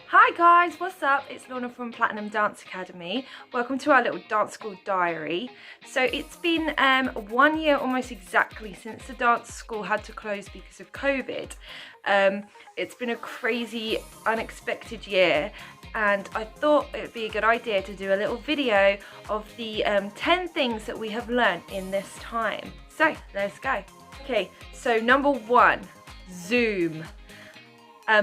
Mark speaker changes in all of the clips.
Speaker 1: Hi guys, what's up? It's Lorna from Platinum Dance Academy. Welcome to our little dance school diary. So it's been 1 year almost exactly since the dance school had to close because of COVID. It's been a crazy, unexpected year, and I thought it would be a good idea to do a little video of the 10 things that we have learned in this time. So let's go. Okay, so number 1, Zoom.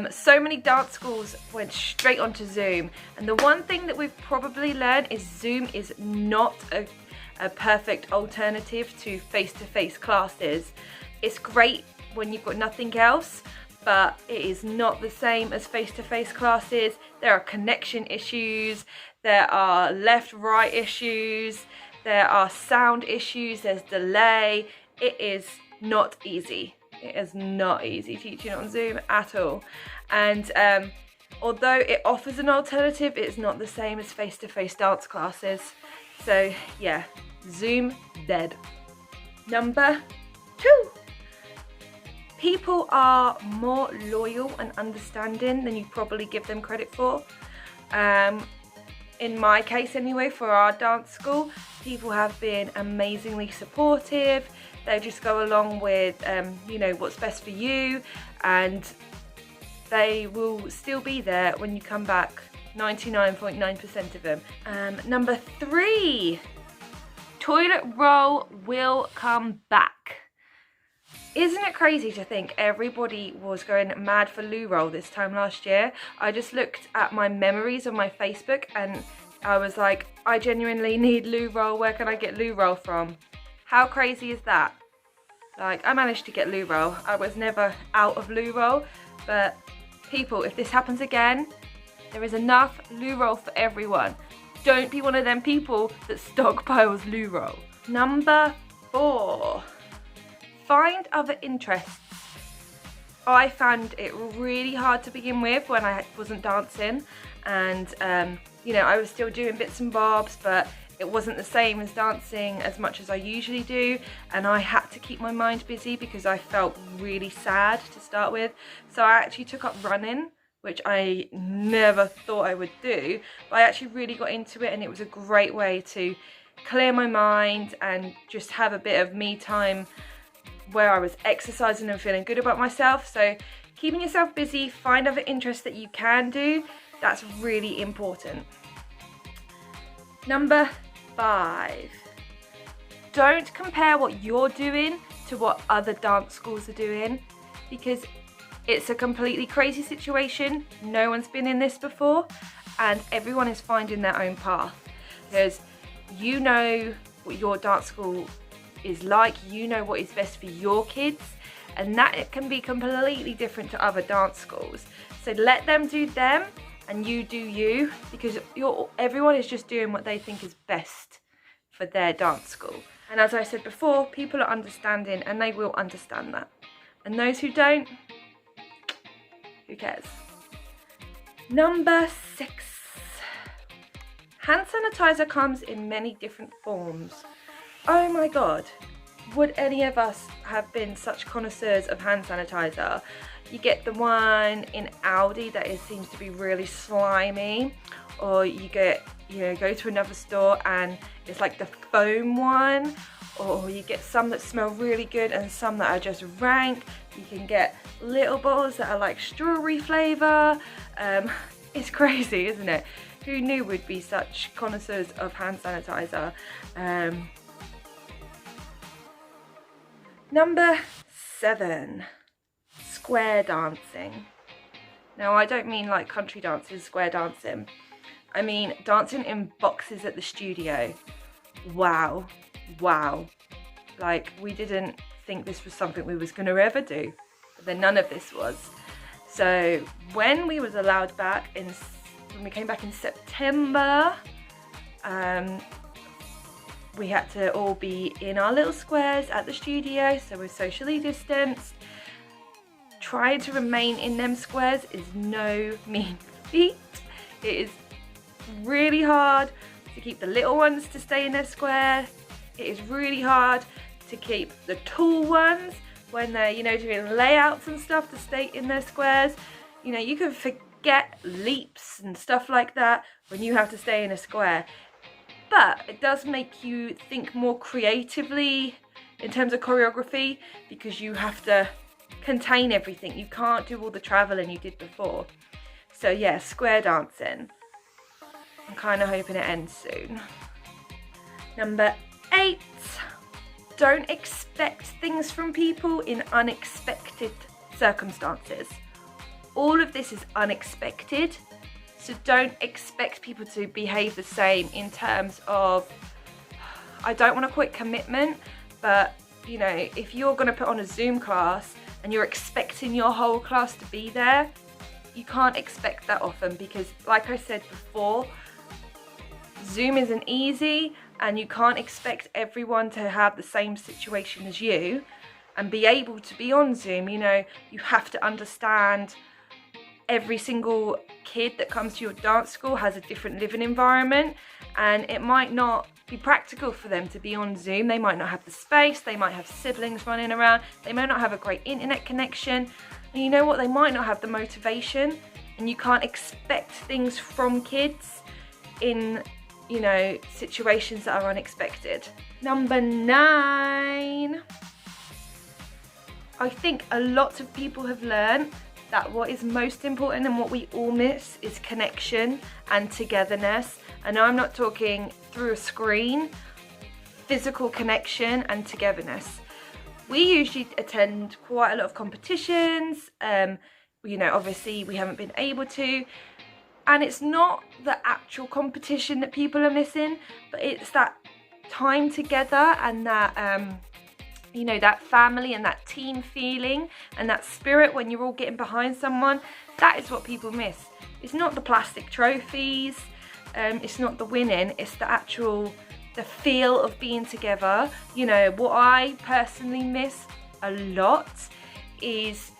Speaker 1: So many dance schools went straight onto Zoom, and the one thing that we've probably learned is Zoom is not a perfect alternative to face-to-face classes. It's great when you've got nothing else, but it is not the same as face-to-face classes. There are connection issues, there are left-right issues, there are sound issues, there's delay. It is not easy. It is not easy teaching on Zoom at all. And although it offers an alternative, it's not the same as face-to-face dance classes. So yeah, Zoom dead. Number 2. People are more loyal and understanding than you probably give them credit for. In my case anyway, for our dance school, people have been amazingly supportive. They just go along with, you know, what's best for you, and they will still be there when you come back, 99.9% of them. Number 3, toilet roll will come back. Isn't it crazy to think everybody was going mad for loo roll this time last year? I just looked at my memories on my Facebook and I was like, I genuinely need loo roll. Where can I get loo roll from? How crazy is that? Like, I managed to get loo roll. I was never out of loo roll, but people, if this happens again, there is enough loo roll for everyone. Don't be one of them people that stockpiles loo roll. Number 4, find other interests. I found it really hard to begin with when I wasn't dancing, and you know, I was still doing bits and bobs, but it wasn't the same as dancing as much as I usually do, and I had to keep my mind busy because I felt really sad to start with. So I actually took up running, which I never thought I would do, but I actually really got into it, and it was a great way to clear my mind and just have a bit of me time where I was exercising and feeling good about myself. So keeping yourself busy, find other interests that you can do. That's really important. Number 5, don't compare what you're doing to what other dance schools are doing, because it's a completely crazy situation. No one's been in this before, and everyone is finding their own path, because you know what your dance school is like, you know what is best for your kids, and that it can be completely different to other dance schools. So let them do them and you do you, because everyone is just doing what they think is best for their dance school. And as I said before, people are understanding, and they will understand that. And those who don't, who cares? Number 6, hand sanitizer comes in many different forms. Oh my god, would any of us have been such connoisseurs of hand sanitizer? You get the one in Aldi that seems to be really slimy, or you get, you know, go to another store and it's like the foam one, or you get some that smell really good and some that are just rank. You can get little bottles that are like strawberry flavour. It's crazy, isn't it? Who knew we'd be such connoisseurs of hand sanitizer? Number 7, square dancing. Now, I don't mean like country dances, square dancing. I mean dancing in boxes at the studio. Wow, wow. Like, we didn't think this was something we was going to ever do, but then none of this was. So when we was allowed back when we came back in September, we had to all be in our little squares at the studio, so we're socially distanced. Trying to remain in them squares is no mean feat. It is really hard to keep the little ones to stay in their square. It is really hard to keep the tall ones when they're, you know, doing layouts and stuff, to stay in their squares. You know, you can get leaps and stuff like that when you have to stay in a square. But it does make you think more creatively in terms of choreography, because you have to contain everything. You can't do all the traveling you did before. So yeah, square dancing. I'm kind of hoping it ends soon. Number 8, don't expect things from people in unexpected circumstances. All of this is unexpected, so don't expect people to behave the same in terms of, I don't want to call it commitment, but you know, if you're going to put on a Zoom class and you're expecting your whole class to be there, you can't expect that often, because like I said before, Zoom isn't easy and you can't expect everyone to have the same situation as you and be able to be on Zoom. You know, you have to understand every single kid that comes to your dance school has a different living environment, and it might not be practical for them to be on Zoom. They might not have the space, they might have siblings running around, they might not have a great internet connection, and you know what, they might not have the motivation, and you can't expect things from kids in, you know, situations that are unexpected. Number 9, I think a lot of people have learned that what is most important and what we all miss is connection and togetherness. And I'm not talking through a screen, physical connection and togetherness. We usually attend quite a lot of competitions, you know, obviously we haven't been able to, and it's not the actual competition that people are missing, but it's that time together and that you know, that family and that team feeling and that spirit when you're all getting behind someone. That is what people miss. It's not the plastic trophies, it's not the winning, it's the feel of being together. You know, what I personally miss a lot is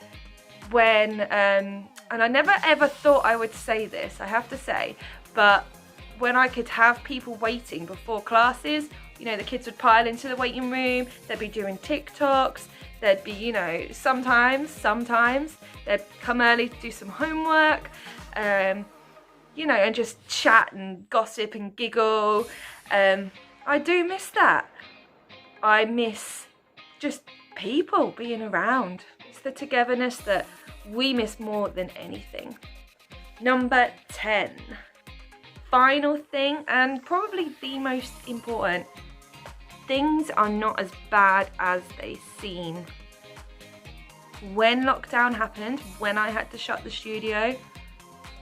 Speaker 1: when, and I never ever thought I would say this, I have to say, but when I could have people waiting before classes. You know, the kids would pile into the waiting room, they'd be doing TikToks, there'd be, you know, sometimes they'd come early to do some homework, you know, and just chat and gossip and giggle. I do miss that. I miss just people being around. It's the togetherness that we miss more than anything. Number 10. Final thing, and probably the most important, things are not as bad as they seem. When lockdown happened, when I had to shut the studio,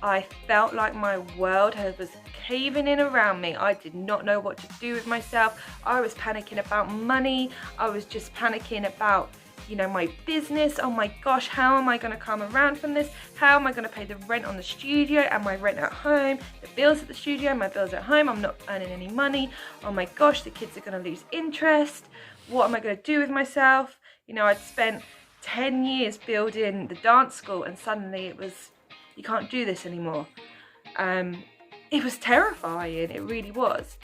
Speaker 1: I felt like my world was caving in around me. I did not know what to do with myself. I was panicking about money. I was just panicking about, you know, my business. Oh my gosh, how am I going to come around from this? How am I going to pay the rent on the studio and my rent at home, the bills at the studio, my bills at home? I'm not earning any money. Oh my gosh, the kids are going to lose interest. What am I going to do with myself? You know, I'd spent 10 years building the dance school and suddenly it was, you can't do this anymore. It was terrifying, it really was.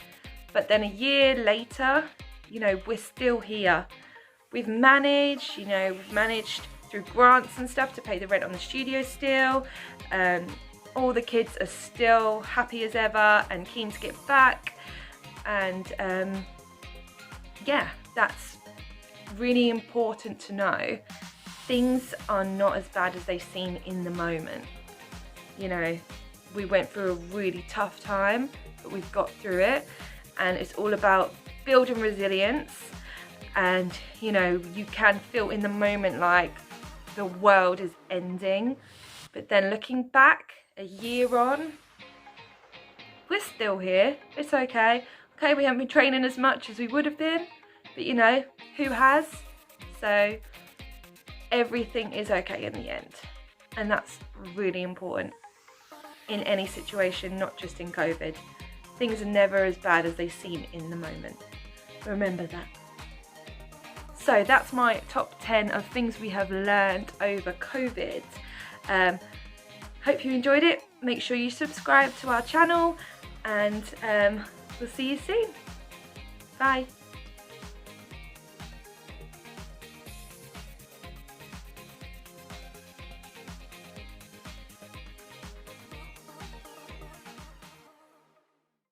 Speaker 1: But then a year later, you know, we're still here. We've managed, you know, through grants and stuff to pay the rent on the studio still. All the kids are still happy as ever and keen to get back. And yeah, that's really important to know. Things are not as bad as they seem in the moment. You know, we went through a really tough time, but we've got through it. And it's all about building resilience. And, you know, you can feel in the moment like the world is ending. But then looking back a year on, we're still here. It's okay. Okay, we haven't been training as much as we would have been. But, you know, who has? So everything is okay in the end. And that's really important in any situation, not just in COVID. Things are never as bad as they seem in the moment. Remember that. So that's my top 10 of things we have learned over COVID. Hope you enjoyed it. Make sure you subscribe to our channel and we'll see you soon. Bye.